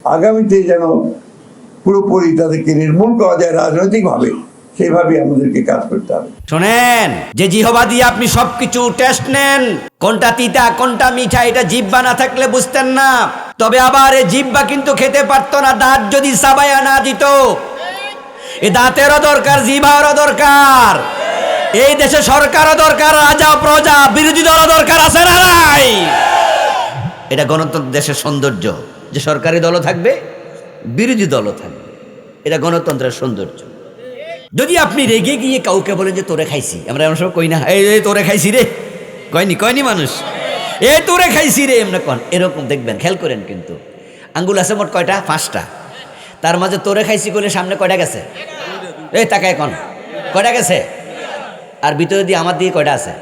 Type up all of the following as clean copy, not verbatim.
আগামীতে যেন পুরোপুরি তাদেরকে নির্মূল করা যায় রাজনৈতিকভাবে, সেইভাবে আমাদেরকে কাজ করতে হবে। শোনেন, যে জিহবা দিয়ে আপনি সবকিছু টেস্ট নেন, কোনটা তিতা কোনটা মিঠা, এটা জিহ্বা না থাকলে বুঝতেন না। তবে আবার এই জিহ্বা কিন্তু খেতে পারতো না, দাঁত যদি চাবাইয়া না দিত। এই দাঁতেরও দরকার, জিহ্বারও দরকার। এই দেশে সরকারও দরকার, রাজা প্রজা বিরোধী দলও দরকার, আছে না নাই? এটা গণতন্ত্র দেশের সৌন্দর্য, যে সরকারি দলও থাকবে, বিরোধী দলও থাকবে। এটা গণতন্ত্রের সৌন্দর্য। যদি আপনি রেগে গিয়ে কাউকে বলেন যে তোরে খাইছি, আমরা এমন সব কই না, এই তোরে খাইছি রে, কয়নি মানুষ, এই তোরে খাইছি রে, এমন কন। এরকম দেখবেন, খেয়াল করেন। কিন্তু আঙ্গুল আছে মোট কয়টা? 5টা। তার মাঝে তোরে খাইছি করলে সামনে কয়টা গেছে? এই তাকায় কন, কয়টা গেছে? আর ভিতরে দিয়ে আমার দিয়ে কয়টা আছে?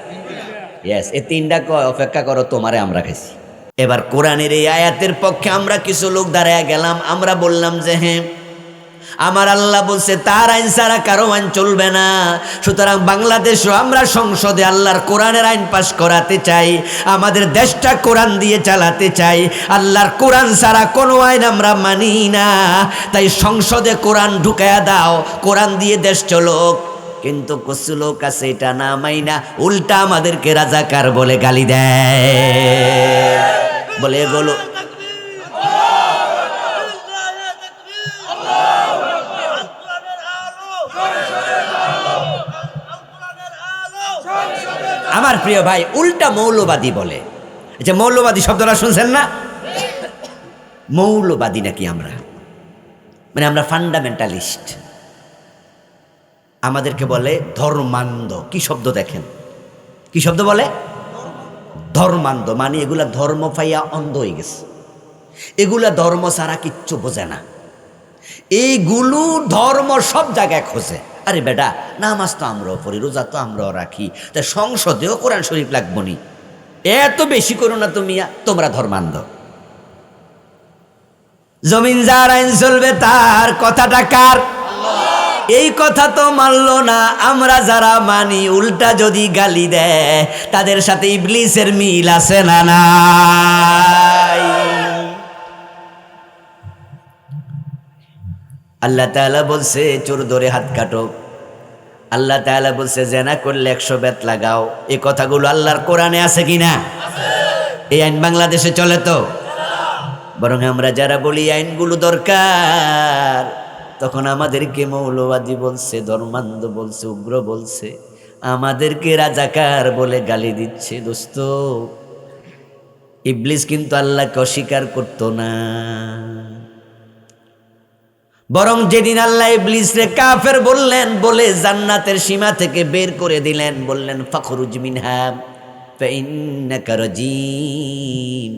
ইয়েস, এই 3টা অপেক্ষা করো, তোমারে আমরা খাইছি। এবার কোরআনের এই আয়াতের পক্ষে আমরা কিছু লোক দাঁড়ায় গেলাম। আমরা বললাম যে হ্যাঁ, আমার আল্লাহ বলছে তার আইন ছাড়া কারো আইন চলবে না। সুতরাং বাংলাদেশও আমরা সংসদে আল্লাহর কোরআনের আইন পাশ করাতে চাই, আমাদের দেশটা কোরআন দিয়ে চালাতে চাই। আল্লাহর কোরআন ছাড়া কোনো আইন আমরা মানি না। তাই সংসদে কোরআন ঢুকায়া দাও, কোরআন দিয়ে দেশ চলুক। কিন্তু কিছু লোক আছে এটা না মাইনা উল্টা আমাদেরকে রাজাকার বলে গালি দেয়, বলে এগুলো আমার প্রিয় ভাই উল্টা মৌলবাদী বলে। যে মৌলবাদী শব্দটা শুনছেন না? মৌলবাদী নাকি আমরা, মানে আমরা ফান্ডামেন্টালিস্ট। আমাদেরকে বলে ধর্মান্ধ। কি শব্দ দেখেন, কি শব্দ বলে? ধর্মান্ধ। মানে এগুলা ধর্ম পাইয়া অন্ধ হয়ে গেছে, এগুলা ধর্ম ছাড়া কিচ্ছু বোঝে না। এইগুলো ধর্ম সব জায়গায় খোঁজে। আরে বেটা, নামাজ তো আমরাও পড়ি, রোজা তো আমরাও রাখি, তা সংসদেও কোরআন শরীফ লাগবো নি। এত বেশি করো না তুমি, তোমরা ধর্মান্ধ। জমিন যার আইন চলবে তার কথাটা কার? এই কথা তো মানলো না। আমরা যারা মানি উল্টা যদি গালি দেয়, তাদের সাথে ইবলিসের মিল আছে না নাই? আল্লাহ তাআলা বলছে চোর ধরে হাত কাটো। আল্লাহ তাআলা বলছে জেনা করলে 100 বেত লাগাও। এই কথাগুলো আল্লাহর কোরআনে আছে কিনা? এই আইন বাংলাদেশে চলে তো? বরং আমরা যারা বলি আইনগুলো দরকার, তখন আমাদেরকে মৌলবাদী বলছে, ধর্মান্ধ বলছে, উগ্র বলছে, আমাদেরকে রাজাকার বলে গালি দিচ্ছে। দোস্ত, ইবলিস কিন্তু আল্লাহকে অস্বীকার করতো না। বরং যেদিন আল্লাহ ইবলিসরে কাফের বললেন, বলে জান্নাতের সীমা থেকে বের করে দিলেন, বললেন ফাখরুজ মিনহা ফাইন্নাকা রাজিম,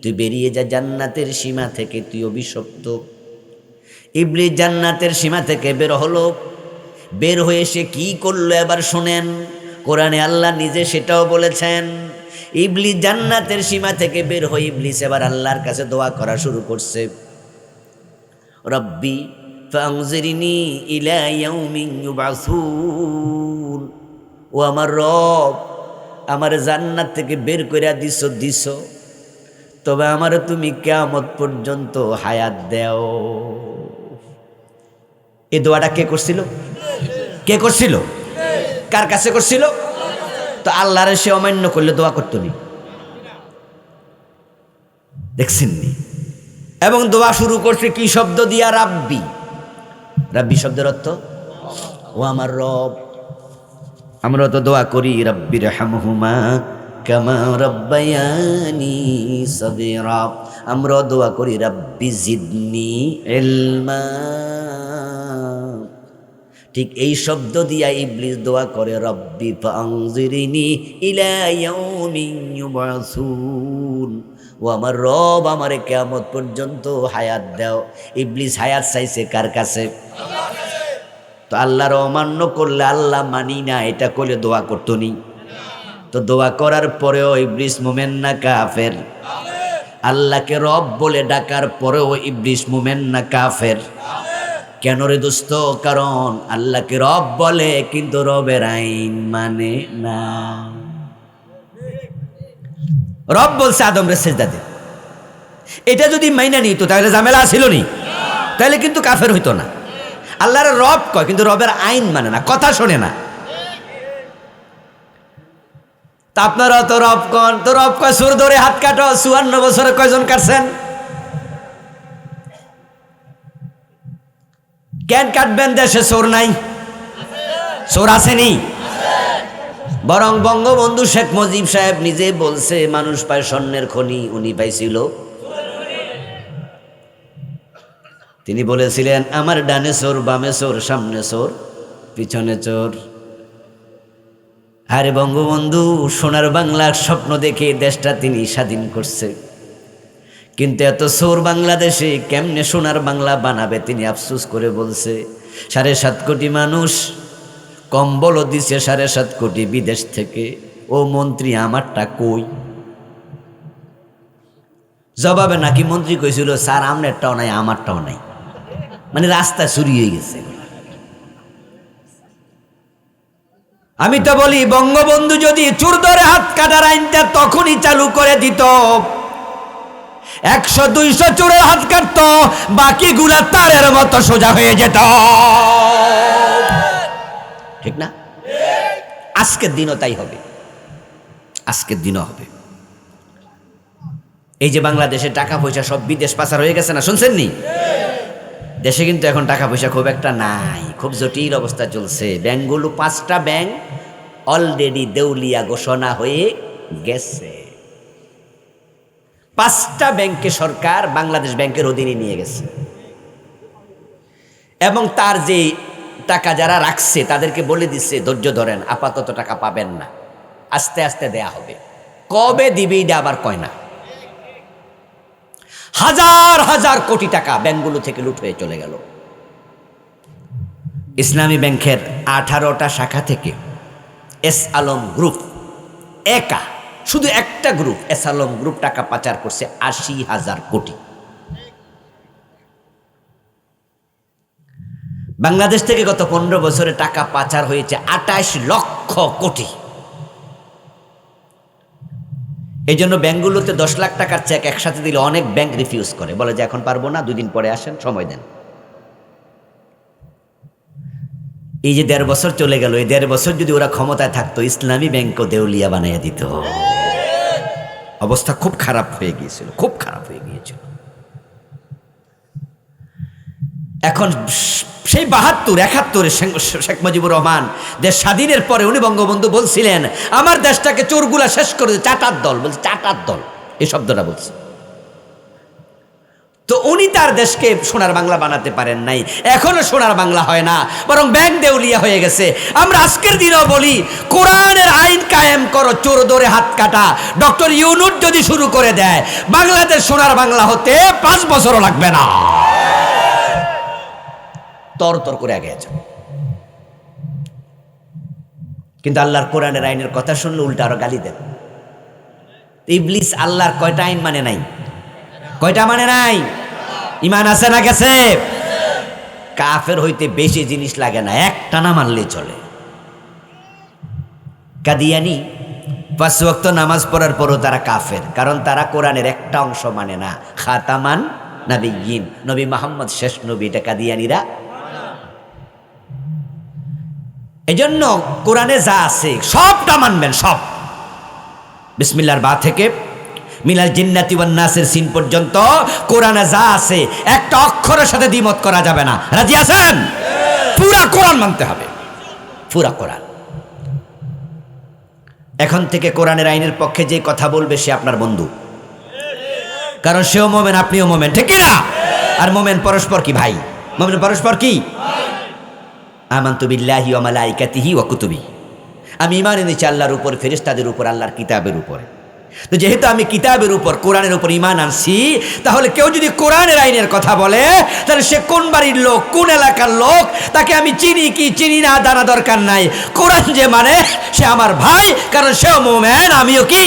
তুই বেরিয়ে যা জান্নাতের সীমা থেকে, তুই অভিশপ্ত। ইবলিস জান্নাতের সীমা থেকে বের হলো। বের হয়ে সে কি করলো এবার শোনেন। কোরআনে আল্লাহ নিজে সেটাও বলেছেন। ইবলিস জান্নাতের সীমা থেকে বের হয়ে ইবলিস এবার আল্লাহর কাছে দোয়া করা শুরু করছে। রব্বি ফানজিরনি ইলা ইয়াউমিন ইউবাসুন, ও আমার রব, আমার জান্নাত থেকে বের করে দিছো, তবে আমার তুমি কিয়ামত পর্যন্ত হায়াত দাও। এই দোয়াটা কে করছিল? কে করছিল? কার কাছে করছিল? তো আল্লাহরে সে অমান্য করলে দোয়া করতো নি? দেখছেন নি? এবং দোয়া শুরু করছে কি শব্দ দিয়া? রাব্বি। রাব্বি শব্দের অর্থ ও আমার রব। আমরা তো দোয়া করি রাব্বির হামহুমা কামা রাব্বায়ানি সাগীরা। আমরা দোয়া করি রাব্বি জিদনি ইলমা। ঠিক এই শব্দ দিয়া ইবলিস দোয়া করে রব্বি ফানজিরনি ইলা ইয়াউমিন ইউবাসুন, ও আমার রব, আমারে কিয়ামত পর্যন্ত হায়াত দাও। ইবলিস হায়াত চাইছে কার কাছে? তো আল্লাহর অমান্য করলে আল্লাহ মানি না এটা করলে দোয়া করতো নি? তো দোয়া করার পরেও ইবলিস মুমিন না কাফের? আল্লাহকে রব বলে ডাকার পরেও ইবলিস মুমিন না কাফের? কেন রে দোস্ত? কারণ আল্লাহকে রব বলে কিন্তু রবের আইন মানে না। রব বলছে আদম রে সিজদা দে, এটা যদি মাইনা নিত তাহলে ঝামেলা ছিল নি, তাহলে কিন্তু কাফের হইতো না। আল্লাহর রব কয় কিন্তু রবের আইন মানে না, কথা শোনে না। তা আপনারা তো রব কন, তো রব কয় সুর ধরে হাত কাটো। 54 বছরে কয়জন কাটছেন? কেন কাটবেন? দেশে চোর নাই? চোর আসেনি? বরং বঙ্গবন্ধু শেখ মুজিব সাহেব নিজে বলছে মানুষ পায় স্বর্ণের খনি, উনি পাইছিল। তিনি বলেছিলেন আমার ডানে চোর, বামে চোর, সামনে চোর, পিছনে চোর। আরে বঙ্গবন্ধু সোনার বাংলার স্বপ্ন দেখে দেশটা তিনি স্বাধীন করছে, কিন্তু এত চোর বাংলাদেশে কেমনে সোনার বাংলা বানাবে তিনি আফসোস করে বলছে। 7.5 কোটি মানুষ, কম্বলও দিছে 7.5 কোটি বিদেশ থেকে। ও মন্ত্রী আমারটা কই? জবাবে নাকি মন্ত্রী কইছিল স্যার আমনেরটাও নাই আমারটাও নাই, মানে রাস্তায় চুরি হয়ে গেছে। আমি তো বলি বঙ্গবন্ধু যদি চোর ধরে হাত কাটার আইনটা তখনই চালু করে দিত, 100-200 চোরের হাত কাটতো, বাকিগুলা তারের মতো সোজা হয়ে যেত, ঠিক না? আজকের দিনও তাই হবে, আজকের দিনও হবে। এই যে বাংলাদেশে টাকা পয়সা সব বিদেশ পাচার হয়ে গেছে না, শুনছেন নি? দেশে কিন্তু এখন টাকা পয়সা খুব একটা নাই, খুব জটিল অবস্থা চলছে। ব্যাংকগুলো 5টা ব্যাংক অলরেডি দেউলিয়া ঘোষণা হয়ে গেছে। 5টা ব্যাংকে সরকার বাংলাদেশ ব্যাংকের অধীনে নিয়ে গেছে, এবং তার যে টাকা যারা রাখছে তাদেরকে বলে দিচ্ছে ধৈর্য ধরেন, আপাতত টাকা পাবেন না, আস্তে আস্তে দেয়া হবে। কবে দিবে এটা আবার কয় না। হাজার হাজার কোটি টাকা ব্যাংকগুলো থেকে লুট হয়ে চলে গেল। ইসলামী ব্যাংকের 18টা শাখা থেকে এস আলম গ্রুপ একা, শুধু একটা গ্রুপ এস আলম গ্রুপ টাকা পাচার করছে 80,000 কোটি। বাংলাদেশ থেকে গত 15 বছরে টাকা পাচার হয়েছে 28 লক্ষ কোটি। এই জন্য ব্যাংকগুলোতে 10 লাখ টাকার চেক একসাথে দিলে অনেক ব্যাংক রিফিউজ করে, বলে যে এখন পারবো না, 2 দিন পরে আসেন, সময় দেন। এই যে 1.5 বছর চলে গেল, এই 1.5 বছর যদি ওরা ক্ষমতায় থাকতো ইসলামী ব্যাংকও দেউলিয়া বানাইয়া দিত। অবস্থা খুব খারাপ হয়ে গিয়েছিল, খুব খারাপ হয়ে গিয়েছিল। এখন সেই 72-71 শেখ মুজিবুর রহমান দেশ স্বাধীনের পরে উনি বঙ্গবন্ধু বলছিলেন আমার দেশটাকে চোরগুলা শেষ করে চাটার দল, বলছে চাটার দল, এই শব্দটা বলছে। তো উনি তার দেশকে সোনার বাংলা বানাতে পারেন নাই, এখনো সোনার বাংলা হয় না, বরং ব্যাংক দেউলিয়া হয়ে গেছে। আমরা আজকের দিনেও বলি কোরআনের আইন কায়েম করো, চোর ধরে হাত কাটা। ডক্টর ইউনূস যদি শুরু করে দেয় বাংলাদেশ সোনার বাংলা হতে 5 বছরও লাগবে না, তর তর করে আগে আছে। কিন্তু আল্লাহর কোরআনের আইনের কথা শুনলে উল্টা আরো গালি দেন। ইবলিস আল্লাহর কয়টা আইন মানে নাই? কয়টা মানে নাই? ইমান আছে না গেছে? কাফের হইতে বেশি জিনিস লাগে না, একটা না মানলে চলে। কাদিয়ানি 5 ওয়াক্ত নামাজ পড়ার পরও তারা কাফের, কারণ তারা কোরআনের একটা অংশ মানে না। খাতামান নবিয়্যিন, নবী মুহাম্মদ শেষ নবী, এটা কাদিয়ানিরা। এজন্য কোরআনে যা আছে সবটা মানবেন, সব। বিসমিল্লাহর বা থেকে মিনাল জিন্নাতি ওয়ান নাসের সিন পর্যন্ত কোরআনে যা আছে একটা অক্ষরের সাথে দ্বিমত করা যাবে না। রাজি আছেন? পুরা কোরআন মানতে হবে, পুরা কোরআন। এখন থেকে কোরআনের আইনের পক্ষে যে কথা বলবে সে আপনার বন্ধু, কারণ সেও মোমেন আপনিও মোমেন, ঠিক না? আর মোমেন পরস্পর কি ভাই? মোমেন পরস্পর কি? আমানতু বিল্লাহি ওয়া মালাইকাতিহি ওয়া কুতুবিহি, আমি ঈমান এনেছি আল্লাহর উপর, ফেরেশতাদের উপর, আল্লাহর কিতাবের উপরে। তো যেহেতু আমি কিতাবের উপর, কোরআনের উপর ঈমান আনছি, তাহলে কেউ যদি কোরআনের আইনের কথা বলে তাহলে সে কোন বাড়ির লোক, কোন এলাকার লোক, তাকে আমি চিনি কি চিনি না জানা দরকার নাই। কোরআন যে মানে সে আমার ভাই, কারণ সেও মুমিন আমিও কি।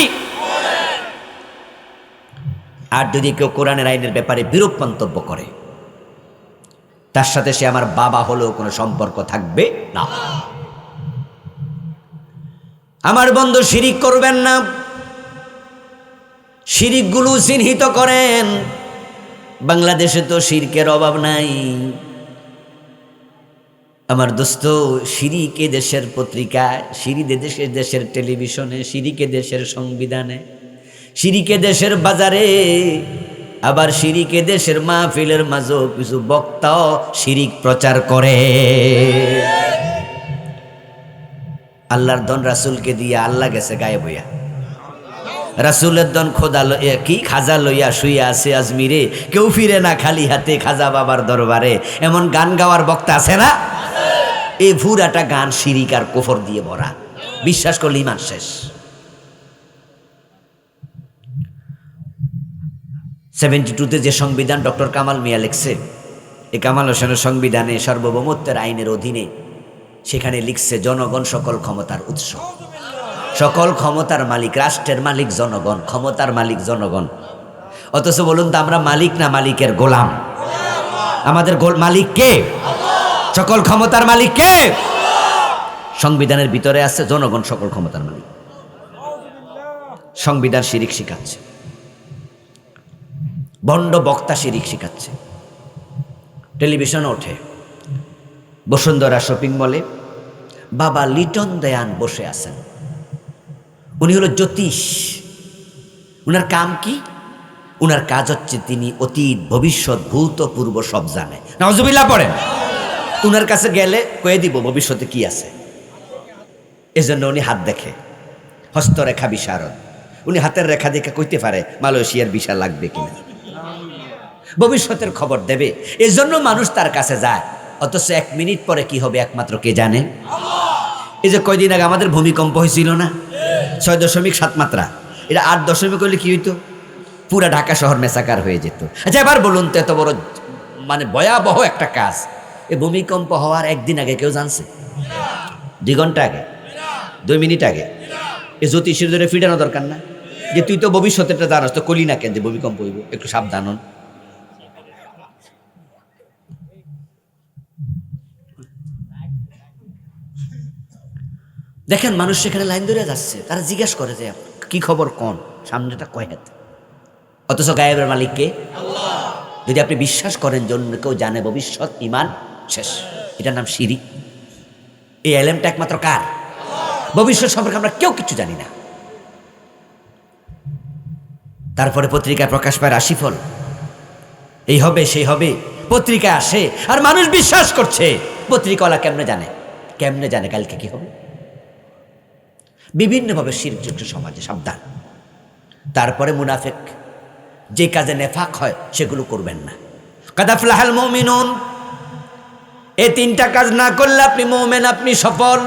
আর যদি কেউ কোরআনের আইনের ব্যাপারে বিরূপ মন্তব্য করে তার সাথে সে আমার বাবা হলেও কোনো সম্পর্ক থাকবে না। আমার বন্ধু শিরিক করবেন না, শিরিকগুলো চিহ্নিত করেন। বাংলাদেশে তো শিরকের অভাব নাই। আমার দোস্ত, শিরিকে দেশের পত্রিকায়, শিরিকে দেশের টেলিভিশনে, শিরিকে দেশের সংবিধানে, শিরিকে দেশের বাজারে, আবার শিরিকে দেশের মাহফিলের মাঝেও কিছু বক্তাও শিরিক প্রচার করে। আল্লাহর ধন রাসূলকে দিয়ে আল্লাহ গেছে গায়েব হইয়া। রাসূলের ধন খোদা কি খাজা লইয়া শুইয়া আছে আজমিরে, কেউ ফিরে না খালি হাতে খাজা বাবার দরবারে, এমন গান গাওয়ার বক্তা আছে না? এই পুরাটা গান শিরিক আর কুফর দিয়ে ভরা। বিশ্বাস করলে ঈমান শেষ। 72-তে যে সংবিধান ডক্টর কামাল মিয়া লিখছে, এই কামাল হোসেনের সংবিধানে সার্বভৌমত্বের আইনের অধীনে সেখানে লিখছে জনগণ সকল ক্ষমতার উৎস, সকল ক্ষমতার মালিক, রাষ্ট্রের মালিক জনগণ, ক্ষমতার মালিক জনগণ। অথচ বলুন তো আমরা মালিক না মালিকের গোলাম? আমাদের মালিক কে? সকল ক্ষমতার মালিক কে? সংবিধানের ভিতরে আছে জনগণ সকল ক্ষমতার মালিক। সংবিধান শিরিক শিখাচ্ছে, বন্ড বক্তা শিরিক শিখাচ্ছে। টেলিভিশনে ওঠে, বসুন্ধরা শপিং মলে বাবা লিটন দেয়ান বসে আছেন। উনি হলো জ্যোতিষ। উনার কাম কি? উনার কাজ হচ্ছে তিনি অতীত ভবিষ্যৎ ভূতপূর্ব সব জানে। নাউজুবিল্লাহ পড়েন। উনার কাছে গেলে কয়ে দিব ভবিষ্যতে কি আছে। এজন্য উনি হাত দেখে, হস্তরেখা বিশারদ। উনি হাতের রেখা দেখে কইতে পারে মালয়েশিয়ার ভিসা লাগবে কিনা, ভবিষ্যতের খবর দেবে। এজন্য মানুষ তার কাছে যায়। অথচ 1 মিনিট পরে কি হবে একমাত্র কে জানে? এই যে কয়দিন আগে আমাদের ভূমিকম্প হয়েছিল না, 6.7 মাত্রা, এটা 8 হলে কি হইতো? পুরা ঢাকা শহর মেসাকার হয়ে যেত। আচ্ছা এবার বলুন তো, এত বড় মানে ভয়াবহ একটা কাজ, এই ভূমিকম্প হওয়ার 1 দিন আগে কেউ জানছে? 2 ঘন্টা আগে, 2 মিনিট আগে? এই জ্যোতিষের ধরে ফিরানো দরকার না যে তুই তো ভবিষ্যতেরটা জানাস, তো কলি না কেন যে ভূমিকম্প হইব, একটু সাবধান হন। দেখেন মানুষ সেখানে লাইন ধরে যাচ্ছে, তারা জিজ্ঞাসা করে যে কি খবর, কোন সামনেটা কয় হাত। অথচ গায়েবের মালিক কে? আল্লাহ। যদি আপনি বিশ্বাস করেন যে অন্য কেউ জানে ভবিষ্যৎ, ঈমান শেষ। এটার নাম শিরিক। এই এলেমটা একমাত্র কার? ভবিষ্যৎ সম্পর্কে আমরা কেউ কিছু জানি না। তারপরে পত্রিকায় প্রকাশ পায় রাশিফল, এই হবে সেই হবে, পত্রিকায় আসে আর মানুষ বিশ্বাস করছে। পত্রিকাওয়ালা কেমনে জানে? কেমনে জানে কালকে কি হবে? বিভিন্নভাবে শিরকযুক্ত সমাজে, সাবধান। তারপরে মুনাফিক, যে কাজে নেফাক হয় সেগুলো করবেন না। কাদ আফলাহাল মুমিনুন, এই 3টা কাজ না করলে আপনি মুমিন, আপনি সফল।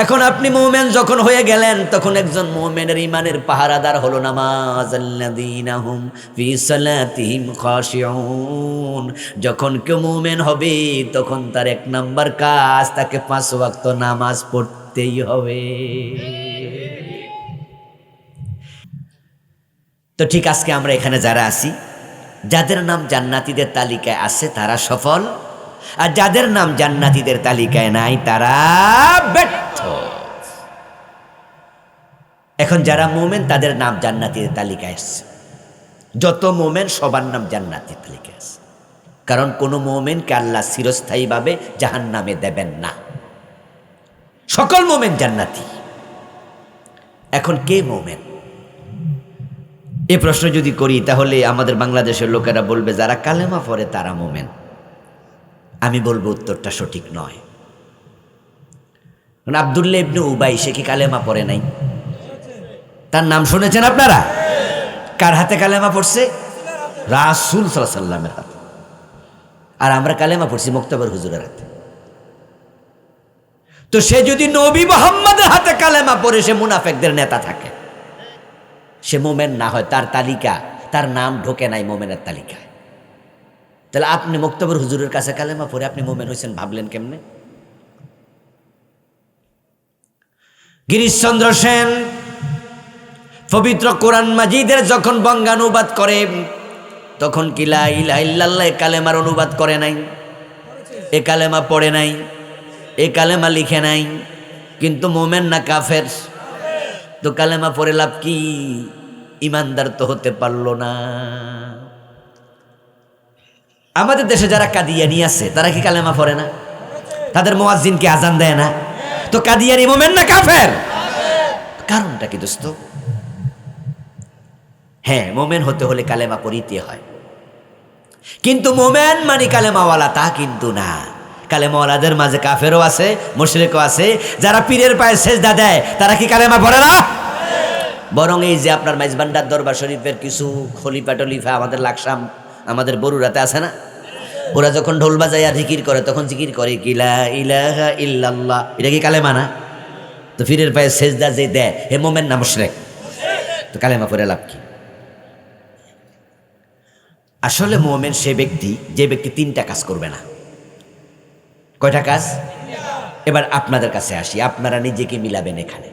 এখন আপনি মুমিন যখন হয়ে গেলেন, তখন একজন মুমিনের ঈমানের পাহারাদার হলো নামাজ। আল্লাযীনা হুম ফি সালাতিহিম খাশিউন। যখন কেউ মুমিন হবে তখন তার 1 নাম্বার কাজ, তাকে 5 ওয়াক্ত নামাজ পড়তেই হবে। তো ঠিক আজকে আমরা এখানে যারা আছি, যাদের নাম জান্নাতীদের তালিকায় আছে তারা সফল, আর যাদের নাম জান্নাতীদের তালিকায় নাই তারা ব্যর্থ। এখন যারা মুমিন তাদের নাম জান্নাতীদের তালিকায় আছে। যত মুমিন সবার নাম জান্নাতীর তালিকায় আছে, কারণ কোনো মুমিনকে আল্লাহ চিরস্থায়ীভাবে জাহান্নামে দেবেন না। সকল মুমিন জান্নাতি। এখন কে মুমিন? এই প্রশ্ন যদি করি তাহলে আমাদের বাংলাদেশের লোকেরা বলবে যারা কালেমা পড়ে তারা মুমিন। আমি বলবো উত্তরটা সঠিক নয়। আব্দুল্লাহ ইবনে উবাই, সে কি কালেমা পড়ে নাই? তার নাম শুনেছেন আপনারা? কার হাতে কালেমা পড়ছে? রাসূল সাল্লাল্লাহু আলাইহি ওয়াসাল্লামের হাতে। আর আমরা কালেমা পড়ছি মুক্তাবার হুজুরের হাতে। তো সে যদি নবী মুহাম্মদের হাতে কালেমা পড়ে সে মুনাফিকদের নেতা থাকে, সে মুমিন না হয়, তার তালিকা, তার নাম ঢোকে নাই মুমিনের তালিকায়। তাহলে আপনি মুক্তাবার হুজুরের কাছে কালেমা পড়ে আপনি মুমিন হয়েছেন ভাবলেন কেমনে? গিরিশচন্দ্র সেন পবিত্র কোরআন মাজিদের যখন বঙ্গানুবাদ করে তখন কি লা ইলাহা ইল্লাল্লাহ কালেমার অনুবাদ করে নাই, এ কালেমা পড়ে নাই, এ কালেমা লিখে নাই, কিন্তু মুমিন না কাফের? তো কালেমা পড়ে লাভ কি? ইমানদার তো হতে পারলো না। আমাদের দেশে যারা কাদিয়ানি আছে তারা কি কালেমা পড়ে না? তাদের মুয়াজ্জিন কি আজান দেয় না? তো কাদিয়ানি মোমেন না কাফের? কারণটা কি দোস্ত? হ্যাঁ, মোমেন হতে হলে কালেমা পড়িতে হয়, কিন্তু মোমেন মানে কালেমাওয়ালা তা কিন্তু না। কালেমাওয়ালাদের মাঝে কাফেরও আছে, মুশরিকও আছে। যারা পীরের পায়ে সেজদা দেয় তারা কি কালেমা পড়ে না? বরং এই যে আপনার মাইজবান্ডার দরবার শরীফের কিছু খলিফা টলিফা আমাদের লাকসাম, আমাদের বরুরাতে আছে না, ওরা যখন ঢোল বাজাইয়া জিকির করে তখন জিকির করে কি লা ইলাহা ইল্লাল্লাহ। এটা কি কালেমা না? তো পীরের পায়ে সেজদা যে দেয় হে মোমেন না মুশরিক? তো কালেমা পড়ে লাভ কি? আসলে মোমেন সে ব্যক্তি যে ব্যক্তি তিনটা কাজ করবে না। কয়টা কাজ? এবার আপনাদের কাছে আসি, আপনারা নিজেকে মিলাবেন এখানে।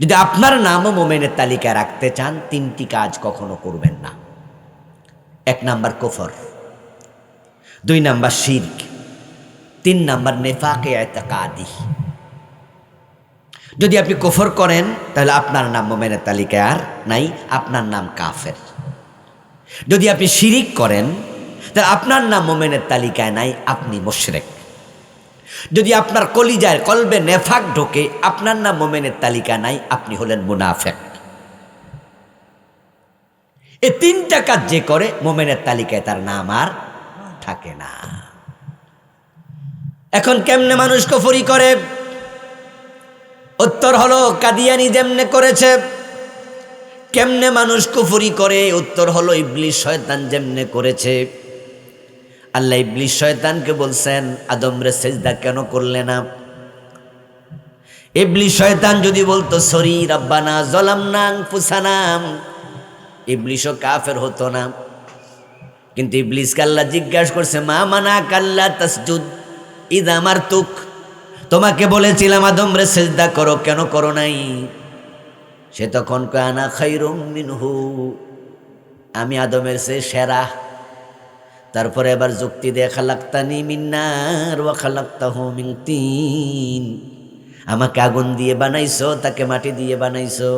যদি আপনার নামও মোমেনের তালিকায় রাখতে চান, তিনটি কাজ কখনো করবেন না। 1 নাম্বার কুফর, 2 নাম্বার শিরক, 3 নাম্বার নেফাকে ইতিকাদি। যদি আপনি কুফর করেন তাহলে আপনার নাম মোমেনের তালিকায় আর নাই, আপনার নাম কাফের। যদি আপনি শিরিক করেন তাহলে আপনার নাম মোমেনের তালিকায় নাই, আপনি মুশরিক। যদি আপনার কলিজায় কলবে নেফাক ঢোকে, আপনার নাম মোমেনের তালিকায় নাই, আপনি হলেন মুনাফিক। এই 3টা কাজ যে করে মোমেনের তালিকায় তার নাম আর থাকে না। এখন কেমনে মানুষ কুফরি করে? উত্তর হলো কাদিয়ানি যেমনে করেছে। কেমনে মানুষ কুফরি করে? উত্তর হলো ইবলিস শয়তান যেমনে করেছে। আল্লাহ ইবলিস শয়তানকে বলছেন, আদম রে সেজদা কেন করলে না? ইবলিস শয়তান যদি বলতো সরি রাব্বানা যালামনা আনফুসানা, ইবলিসও কাফের হতো না। কিন্তু ইবলিসকে আল্লাহ জিজ্ঞাসা করছে, মা মানাকা আল্লা তাসজুদ ইযা আমারতুক, তোমাকে বলেছিলাম আদম রে সেজদা করো, কেন করো নাই? সে তখন কয় আনা খায়রুম মিনহু, আমি আদমের চেয়ে সেরা। তারপরে এবার যুক্তি দিয়ে খালাক্তানি মিন নার ওয়া খালাক্তাহু মিন তিন, আমাকে আগুন দিয়ে বানাইছো, তাকে মাটি দিয়ে বানাইছো।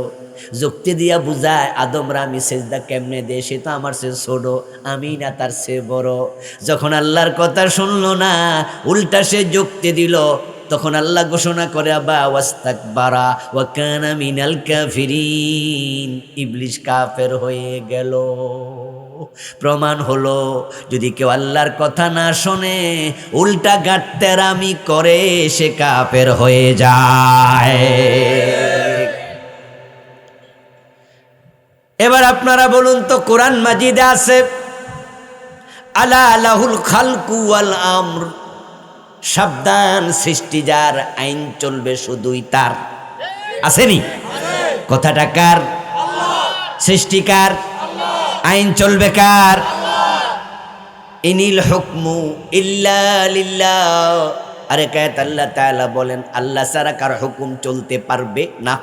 যুক্তি দিয়া বুঝায় আদমরা আমি সেজদা কেমনে দে, সে তো আমার চেয়ে ছোট, আমি না তার চেয়ে বড়। যখন আল্লাহর কথা শুনলো না, উল্টা সে যুক্তি দিল, তখন আল্লাহ ঘোষণা করে আবা ওয়াস্তাকবারা ওয়া কানা মিনাল কাফিরিন, ইবলিস কাফের হয়ে গেল। প্রমাণ হলো যদি কেউ আল্লাহর কথা না শোনে, উল্টা গাট্টেরামি করে, সে কাফের হয়ে যায়। এবার আপনারা বলুন তো, কোরআন মাজিদে আছে আলা লাহুল খালকু ওয়াল আমর, সাবধান সৃষ্টি যার, আইন চলবে শুধুই তার। আসেনি? কথাটা কার? সৃষ্টিকার। আইন চলবে কার? ইনিল হুকমু ইল্লা লিল্লাহ। আরে কায়াত আল্লাহ তাআলা বলেন আল্লাহ ছাড়া কার হুকুম চলতে পারবে না।